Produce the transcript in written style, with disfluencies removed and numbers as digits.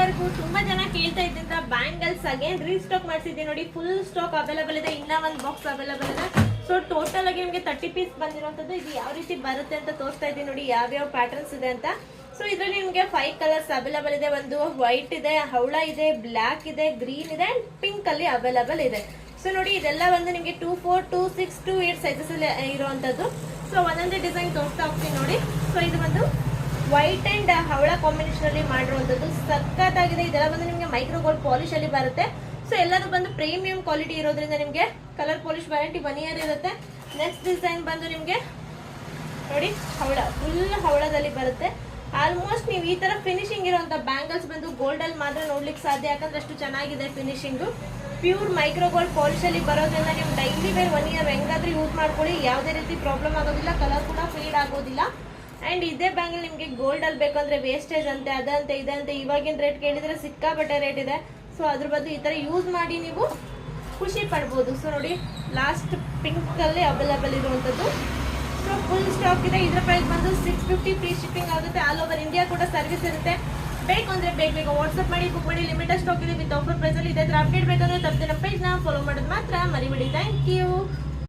ಎಲ್ಲರಿಗೂ ತುಂಬಾ ಜನ ಕೇಳ್ತಾ ಇದ್ದಂತ ಬ್ಯಾಂಗಲ್ಸ್ ಅಗೇನ್ ರೀಸ್ಟಾಕ್ ಮಾಡಿಸಿದ್ದೀನಿ ನೋಡಿ. ಫುಲ್ ಸ್ಟಾಕ್ ಅವೈಲೇಬಲ್ ಇದೆ, ಇನ್ನ ಒಂದು ಬಾಕ್ಸ್ ಅವೈಲೇಬಲ್ ಇದೆ. ಸೊ ಟೋಟಲ್ ಆಗಿ ನಿಮಗೆ 30 ಪೀಸ್ ಬಂದಿರುವಂತದ್ದು. ಇದು ಯಾವ ರೀತಿ ಬರುತ್ತೆ ಅಂತ ತೋರಿಸ್ತಾ ಇದ್ದೀನಿ ನೋಡಿ, ಯಾವ್ಯಾವ ಪ್ಯಾಟರ್ನ್ಸ್ ಇದೆ ಅಂತ. ಸೊ ಇದರಲ್ಲಿ ನಿಮಗೆ 5 ಕಲರ್ಸ್ ಅವೈಲೇಬಲ್ ಇದೆ. ಒಂದು ವೈಟ್ ಇದೆ, ಹವಳ ಇದೆ, ಬ್ಲಾಕ್ ಇದೆ, ಗ್ರೀನ್ ಇದೆ ಅಂಡ್ ಪಿಂಕ್ ಅಲ್ಲಿ ಅವೈಲೇಬಲ್ ಇದೆ. ಸೊ ನೋಡಿ ಇದೆಲ್ಲ ಒಂದು ನಿಮಗೆ 2, 4, 2, 6, 2, 8 ಸೈಜಸ್ ಅಲ್ಲಿ ಇರುವಂತದ್ದು. ಸೊ ಒಂದೊಂದೇ ಡಿಸೈನ್ ತೋರಿಸ್ತಾ ಹೋಗ್ತೀನಿ ನೋಡಿ. ಸೊ ಇದು ಒಂದು ವೈಟ್ ಅಂಡ್ ಹವಳ ಕಾಂಬಿನೇಷನ್ ಅಲ್ಲಿ ಮಾಡಿರುವಂತದ್ದು ಸಖತ್ತಾಗಿದೆ. ಇದೆಲ್ಲ ಬಂದು ನಿಮಗೆ ಮೈಕ್ರೋ ಗೋಲ್ಡ್ ಪಾಲಿಶ್ ಅಲ್ಲಿ ಬರುತ್ತೆ. ಸೊ ಎಲ್ಲರೂ ಬಂದು ಪ್ರೀಮಿಯಂ ಕ್ವಾಲಿಟಿ ಇರೋದ್ರಿಂದ ನಿಮಗೆ ಕಲರ್ ಪಾಲಿಶ್ ವ್ಯಾರಂಟಿ 1 ಇಯರ್ ಇರುತ್ತೆ. ನೆಕ್ಸ್ಟ್ ಡಿಸೈನ್ ಬಂದು ನಿಮಗೆ ನೋಡಿ ಹವಳ, ಫುಲ್ ಹವಳದಲ್ಲಿ ಬರುತ್ತೆ. ಆಲ್ಮೋಸ್ಟ್ ನೀವು ಈ ತರ ಫಿನಿಶಿಂಗ್ ಇರುವಂತ ಬ್ಯಾಂಗಲ್ಸ್ ಬಂದು ಗೋಲ್ಡ್ ಅಲ್ಲಿ ಮಾತ್ರ ನೋಡ್ಲಿಕ್ಕೆ ಸಾಧ್ಯ, ಯಾಕಂದ್ರೆ ಅಷ್ಟು ಚೆನ್ನಾಗಿದೆ finishing. Pure micro gold polish ಅಲ್ಲಿ ಬರೋದ್ರಿಂದ ನೀವು ಡೈಲಿ ವೇರ್ 1 ಇಯರ್ ಹೆಂಗಾದ್ರೂ ಯೂಸ್ ಮಾಡ್ಕೊಳ್ಳಿ, ಯಾವುದೇ ರೀತಿ ಪ್ರಾಬ್ಲಮ್ ಆಗೋದಿಲ್ಲ, ಕಲರ್ ಕೂಡ ಫೇಡ್ ಆಗೋದಿಲ್ಲ. ಅಂಡ್ ಇದೇ ಬ್ಯಾಂಗಲ್ ನಿಮಗೆ ಗೋಲ್ಡ್ ಅಲ್ಲಿ ಬೇಕಂದ್ರೆ ವೇಸ್ಟೇಜ್ ಅಂತೆ, ಅದಂತೆ ಇದಂತೆ ಇವಾಗಿನ ರೇಟ್ ಕೇಳಿದ್ರೆ ಸಿಕ್ಕಾಪಟ್ಟೆ ರೇಟ್ ಇದೆ. ಸೊ ಅದ್ರ ಬದಲು ಈ ತರ ಯೂಸ್ ಮಾಡಿ ನೀವು ಖುಷಿ ಪಡ್ಬೋದು. ಸೊ ನೋಡಿ ಲಾಸ್ಟ್ ಪಿಂಕ್ ಅಲ್ಲಿ ಅವೈಲೇಬಲ್ ಇರುವಂತದ್ದು. ಸೊ ಫುಲ್ ಸ್ಟಾಕ್ ಇದೆ. ಇದ್ರ ಪ್ರೈಸ್ ಬಂದು 650, ಫ್ರೀ ಶಿಪ್ಪಿಂಗ್ ಆಗುತ್ತೆ. ಆಲ್ ಓವರ್ ಇಂಡಿಯಾ ಕೂಡ ಸರ್ವಿಸ್ ಇರುತ್ತೆ. ಬೇಕು ಅಂದ್ರೆ ಬೇಗ ವಾಟ್ಸ್ಆಪ್ ಮಾಡಿ ಬುಕ್ ಮಾಡಿ. ಲಿಮಿಟೆಡ್ ಸ್ಟಾಕ್ ಇದೆ ವಿತ್ ಆಫರ್ ಪ್ರೈಸ್ ಅಲ್ಲಿ. ಇದೇ ತರ ಅಪ್ಡೇಟ್ ಬೇಕಂದ್ರೆ ತಪ್ಪದೆ ನಮ್ಮ ಪೇಜ್ ನ ಫಾಲೋ ಮಾಡೋದು ಮಾತ್ರ ಮರಿಬೇಡಿ. Thank you.